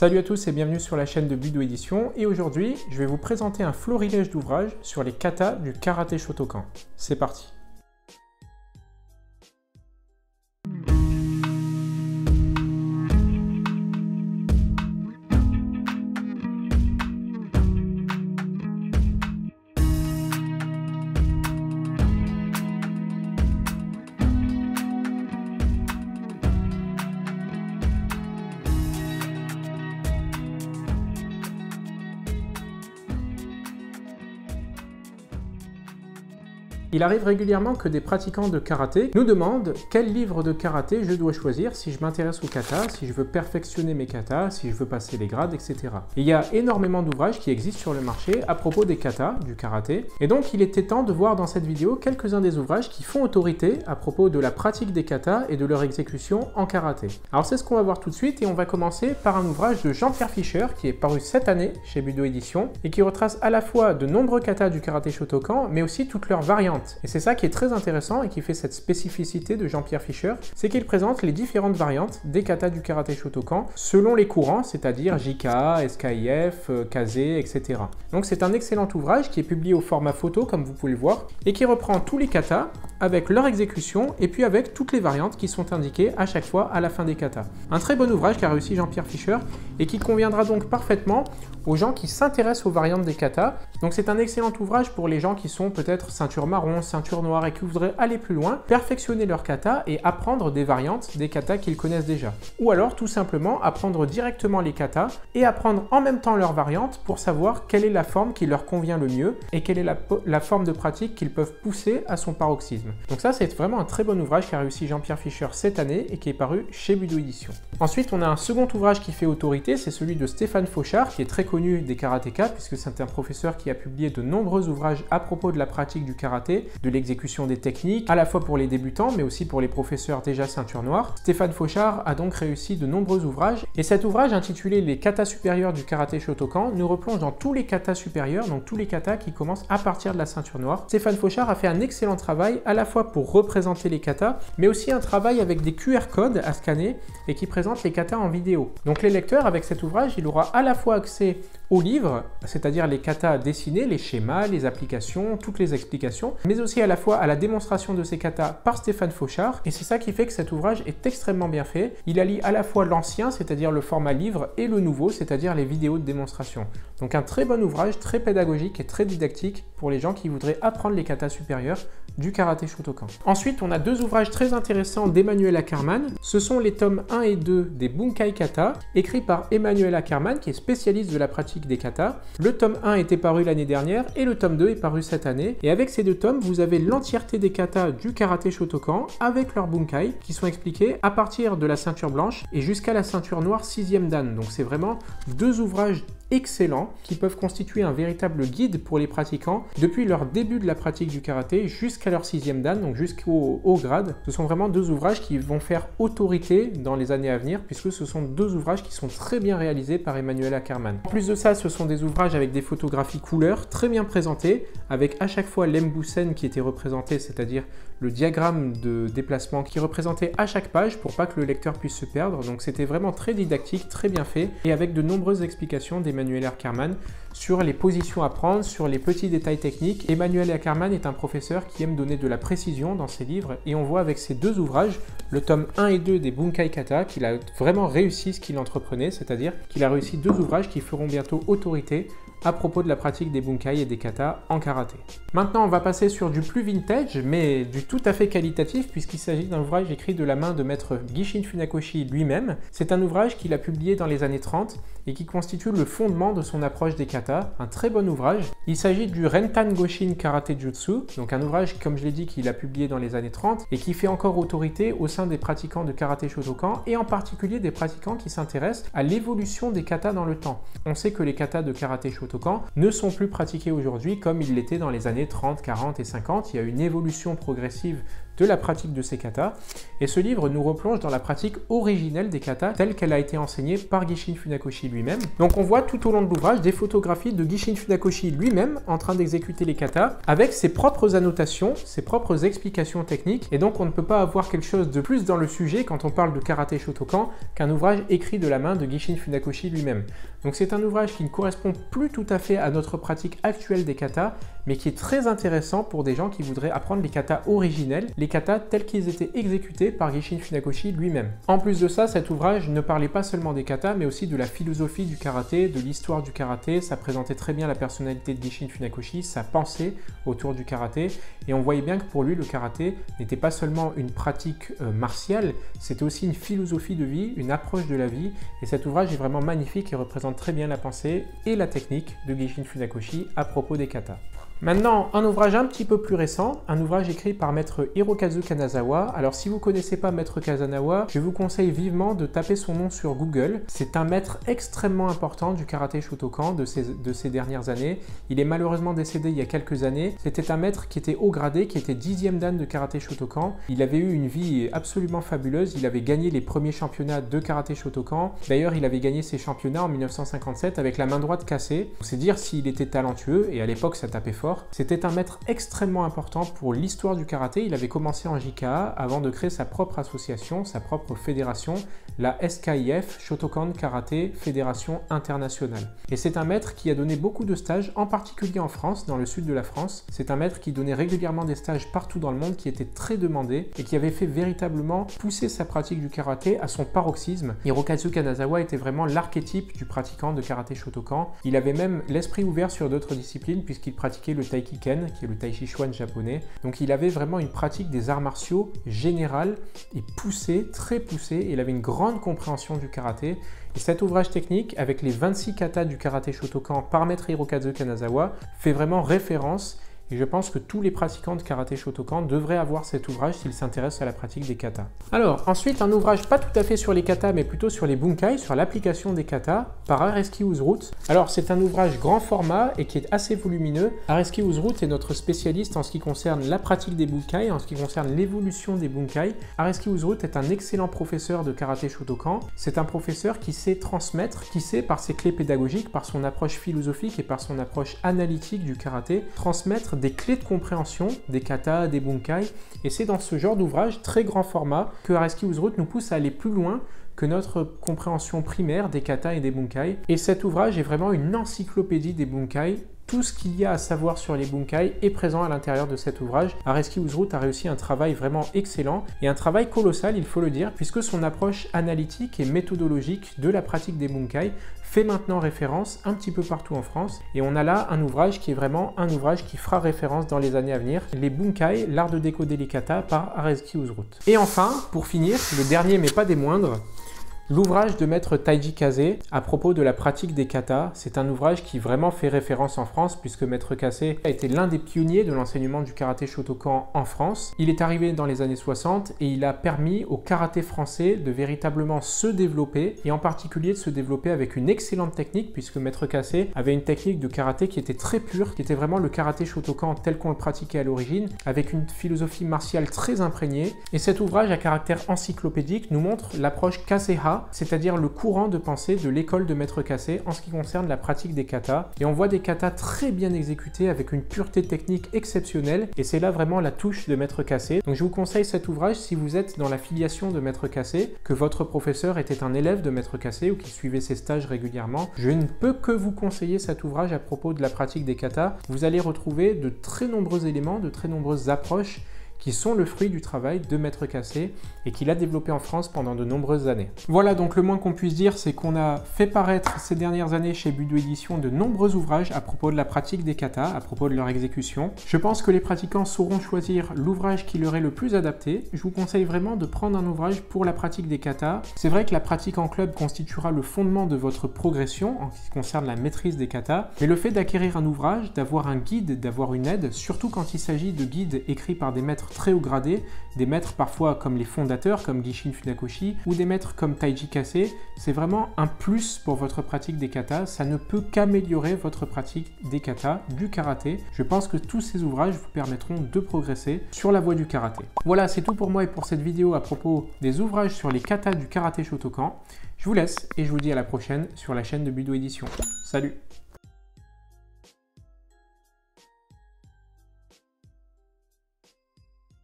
Salut à tous et bienvenue sur la chaîne de Budo Édition, et aujourd'hui je vais vous présenter un florilège d'ouvrages sur les katas du karaté Shotokan. C'est parti. Il arrive régulièrement que des pratiquants de karaté nous demandent quel livre de karaté je dois choisir si je m'intéresse au kata, si je veux perfectionner mes katas, si je veux passer les grades, etc. Et il y a énormément d'ouvrages qui existent sur le marché à propos des katas, du karaté, et donc il était temps de voir dans cette vidéo quelques-uns des ouvrages qui font autorité à propos de la pratique des katas et de leur exécution en karaté. Alors c'est ce qu'on va voir tout de suite, et on va commencer par un ouvrage de Jean-Pierre Fischer qui est paru cette année chez Budo Édition et qui retrace à la fois de nombreux katas du karaté Shotokan, mais aussi toutes leurs variantes. Et c'est ça qui est très intéressant et qui fait cette spécificité de Jean-Pierre Fischer, c'est qu'il présente les différentes variantes des katas du karaté Shotokan selon les courants, c'est-à-dire JKA, SKIF, KZ, etc. Donc c'est un excellent ouvrage qui est publié au format photo comme vous pouvez le voir et qui reprend tous les katas avec leur exécution et puis avec toutes les variantes qui sont indiquées à chaque fois à la fin des katas. Un très bon ouvrage qu'a réussi Jean-Pierre Fischer et qui conviendra donc parfaitement aux gens qui s'intéressent aux variantes des katas. Donc c'est un excellent ouvrage pour les gens qui sont peut-être ceinture marron, ceinture noire et qui voudraient aller plus loin, perfectionner leur kata et apprendre des variantes des katas qu'ils connaissent déjà. Ou alors tout simplement apprendre directement les katas et apprendre en même temps leurs variantes pour savoir quelle est la forme qui leur convient le mieux et quelle est la forme de pratique qu'ils peuvent pousser à son paroxysme. Donc ça c'est vraiment un très bon ouvrage qu'a réussi Jean-Pierre Fischer cette année et qui est paru chez Budo Édition. Ensuite on a un second ouvrage qui fait autorité, c'est celui de Stéphane Fauchard qui est très connu des karatékas puisque c'est un professeur qui a publié de nombreux ouvrages à propos de la pratique du karaté, de l'exécution des techniques, à la fois pour les débutants mais aussi pour les professeurs déjà ceinture noire. Stéphane Fauchard a donc réussi de nombreux ouvrages et cet ouvrage intitulé Les katas supérieurs du karaté Shotokan nous replonge dans tous les katas supérieurs, donc tous les katas qui commencent à partir de la ceinture noire. Stéphane Fauchard a fait un excellent travail à la fois pour représenter les katas mais aussi un travail avec des QR codes à scanner et qui présente les katas en vidéo. Donc les lecteurs avec cet ouvrage, il aura à la fois accès aux livres, c'est-à-dire les katas dessinés, les schémas, les applications, toutes les explications, mais aussi à la fois à la démonstration de ces katas par Stéphane Fauchard, et c'est ça qui fait que cet ouvrage est extrêmement bien fait. Il allie à la fois l'ancien, c'est-à-dire le format livre, et le nouveau, c'est-à-dire les vidéos de démonstration. Donc un très bon ouvrage, très pédagogique et très didactique pour les gens qui voudraient apprendre les katas supérieurs du karaté Shotokan. Ensuite, on a deux ouvrages très intéressants d'Emmanuel Ackerman. Ce sont les tomes 1 et 2 des Bunkai Kata, écrits par Emmanuel Ackerman, qui est spécialiste de la pratique des katas. Le tome 1 était paru l'année dernière et le tome 2 est paru cette année. Et avec ces deux tomes, vous avez l'entièreté des katas du karaté Shotokan avec leurs bunkai qui sont expliqués à partir de la ceinture blanche et jusqu'à la ceinture noire 6e dan. Donc c'est vraiment deux ouvrages excellents qui peuvent constituer un véritable guide pour les pratiquants depuis leur début de la pratique du karaté jusqu'à leur 6e dan, donc jusqu'au haut grade. Ce sont vraiment deux ouvrages qui vont faire autorité dans les années à venir puisque ce sont deux ouvrages qui sont très bien réalisés par Emmanuel Ackerman. En plus de ça, ce sont des ouvrages avec des photographies couleurs très bien présentées avec à chaque fois l'embusen qui était représenté, c'est-à-dire le diagramme de déplacement qui représentait à chaque page pour pas que le lecteur puisse se perdre. Donc c'était vraiment très didactique, très bien fait et avec de nombreuses explications d'Emmanuel Ackerman sur les positions à prendre, sur les petits détails techniques. Emmanuel Ackerman est un professeur qui aime donner de la précision dans ses livres et on voit avec ces deux ouvrages, le tome 1 et 2 des Bunkai Kata, qu'il a vraiment réussi ce qu'il entreprenait, c'est-à-dire qu'il a réussi deux ouvrages qui feront bientôt autorité à propos de la pratique des bunkai et des katas en karaté. Maintenant, on va passer sur du plus vintage, mais du tout à fait qualitatif, puisqu'il s'agit d'un ouvrage écrit de la main de maître Gishin Funakoshi lui-même. C'est un ouvrage qu'il a publié dans les années 30 et qui constitue le fondement de son approche des katas, un très bon ouvrage. Il s'agit du Rentan Goshin Karate Jutsu, donc un ouvrage, comme je l'ai dit, qu'il a publié dans les années 30 et qui fait encore autorité au sein des pratiquants de karaté Shotokan et en particulier des pratiquants qui s'intéressent à l'évolution des katas dans le temps. On sait que les katas de karaté Shotokan ne sont plus pratiqués aujourd'hui comme ils l'étaient dans les années 30, 40 et 50. Il y a une évolution progressive de la pratique de ces katas. Et ce livre nous replonge dans la pratique originelle des katas telle qu'elle a été enseignée par Gishin Funakoshi lui-même. Donc on voit tout au long de l'ouvrage des photographies de Gishin Funakoshi lui-même en train d'exécuter les katas avec ses propres annotations, ses propres explications techniques. Et donc on ne peut pas avoir quelque chose de plus dans le sujet quand on parle de karaté Shotokan qu'un ouvrage écrit de la main de Gishin Funakoshi lui-même. Donc c'est un ouvrage qui ne correspond plus tout à fait à notre pratique actuelle des katas, mais qui est très intéressant pour des gens qui voudraient apprendre les katas originels, les katas tels qu'ils étaient exécutés par Gishin Funakoshi lui-même. En plus de ça, cet ouvrage ne parlait pas seulement des katas, mais aussi de la philosophie du karaté, de l'histoire du karaté. Ça présentait très bien la personnalité de Gishin Funakoshi, sa pensée autour du karaté, et on voyait bien que pour lui, le karaté n'était pas seulement une pratique martiale, c'était aussi une philosophie de vie, une approche de la vie, et cet ouvrage est vraiment magnifique et représente très bien la pensée et la technique de Gishin Funakoshi à propos des katas. Maintenant, un ouvrage un petit peu plus récent, un ouvrage écrit par maître Hirokazu Kanazawa. Alors si vous ne connaissez pas maître Kanazawa, je vous conseille vivement de taper son nom sur Google. C'est un maître extrêmement important du karaté Shotokan de ces dernières années. Il est malheureusement décédé il y a quelques années. C'était un maître qui était haut gradé, qui était 10e dan de karaté Shotokan. Il avait eu une vie absolument fabuleuse. Il avait gagné les premiers championnats de karaté Shotokan. D'ailleurs, il avait gagné ces championnats en 1957 avec la main droite cassée. C'est dire s'il était talentueux, et à l'époque ça tapait fort. C'était un maître extrêmement important pour l'histoire du karaté. Il avait commencé en JKA avant de créer sa propre association, sa propre fédération, la SKIF, Shotokan Karaté Fédération Internationale. Et c'est un maître qui a donné beaucoup de stages, en particulier en France, dans le sud de la France. C'est un maître qui donnait régulièrement des stages partout dans le monde, qui était très demandé et qui avait fait véritablement pousser sa pratique du karaté à son paroxysme. Hirokazu Kanazawa était vraiment l'archétype du pratiquant de karaté Shotokan. Il avait même l'esprit ouvert sur d'autres disciplines puisqu'il pratiquait le Taikiken, qui est le Tai Chi Chuan japonais. Donc il avait vraiment une pratique des arts martiaux générale et poussée, très poussée, et il avait une grande compréhension du karaté. Et cet ouvrage technique, avec les 26 katas du karaté Shotokan par maître Hirokazu Kanazawa, fait vraiment référence. Et je pense que tous les pratiquants de karaté Shotokan devraient avoir cet ouvrage s'ils s'intéressent à la pratique des katas. Alors, ensuite, un ouvrage pas tout à fait sur les katas, mais plutôt sur les bunkai, sur l'application des katas, par Areski Uzrut. Alors, c'est un ouvrage grand format et qui est assez volumineux. Areski Uzrut est notre spécialiste en ce qui concerne la pratique des bunkai, en ce qui concerne l'évolution des bunkai. Areski Uzrut est un excellent professeur de karaté Shotokan. C'est un professeur qui sait transmettre, qui sait, par ses clés pédagogiques, par son approche philosophique et par son approche analytique du karaté, transmettre des clés de compréhension des katas, des bunkai, et c'est dans ce genre d'ouvrage très grand format que Areski Uzrut nous pousse à aller plus loin que notre compréhension primaire des katas et des bunkai. Et cet ouvrage est vraiment une encyclopédie des bunkai. Tout ce qu'il y a à savoir sur les bunkai est présent à l'intérieur de cet ouvrage. Areski Uzrut a réussi un travail vraiment excellent et un travail colossal, il faut le dire, puisque son approche analytique et méthodologique de la pratique des bunkai fait maintenant référence un petit peu partout en France. Et on a là un ouvrage qui est vraiment un ouvrage qui fera référence dans les années à venir. Les bunkai, l'art de décoder les katas par Areski Uzrut. Et enfin, pour finir, le dernier mais pas des moindres, l'ouvrage de maître Taiji Kase à propos de la pratique des katas. C'est un ouvrage qui vraiment fait référence en France puisque maître Kase a été l'un des pionniers de l'enseignement du karaté Shotokan en France. Il est arrivé dans les années 60 et il a permis au karaté français de véritablement se développer et en particulier de se développer avec une excellente technique puisque maître Kase avait une technique de karaté qui était très pure, qui était vraiment le karaté Shotokan tel qu'on le pratiquait à l'origine, avec une philosophie martiale très imprégnée. Et cet ouvrage à caractère encyclopédique nous montre l'approche Kaseha, c'est-à-dire le courant de pensée de l'école de maître Kase en ce qui concerne la pratique des katas. Et on voit des katas très bien exécutés avec une pureté technique exceptionnelle et c'est là vraiment la touche de maître Kase. Donc je vous conseille cet ouvrage si vous êtes dans la filiation de maître Kase, que votre professeur était un élève de maître Kase ou qui suivait ses stages régulièrement. Je ne peux que vous conseiller cet ouvrage à propos de la pratique des katas. Vous allez retrouver de très nombreux éléments, de très nombreuses approches qui sont le fruit du travail de maître Kase et qu'il a développé en France pendant de nombreuses années. Voilà, donc le moins qu'on puisse dire, c'est qu'on a fait paraître ces dernières années chez Budo Édition de nombreux ouvrages à propos de la pratique des katas, à propos de leur exécution. Je pense que les pratiquants sauront choisir l'ouvrage qui leur est le plus adapté. Je vous conseille vraiment de prendre un ouvrage pour la pratique des katas. C'est vrai que la pratique en club constituera le fondement de votre progression en ce qui concerne la maîtrise des katas, mais le fait d'acquérir un ouvrage, d'avoir un guide, d'avoir une aide, surtout quand il s'agit de guides écrits par des maîtres maîtres très haut gradés, des maîtres parfois comme les fondateurs, comme Gishin Funakoshi, ou des maîtres comme Taiji Kase. C'est vraiment un plus pour votre pratique des katas. Ça ne peut qu'améliorer votre pratique des katas, du karaté. Je pense que tous ces ouvrages vous permettront de progresser sur la voie du karaté. Voilà, c'est tout pour moi et pour cette vidéo à propos des ouvrages sur les katas du karaté Shotokan. Je vous laisse et je vous dis à la prochaine sur la chaîne de Budo Édition. Salut!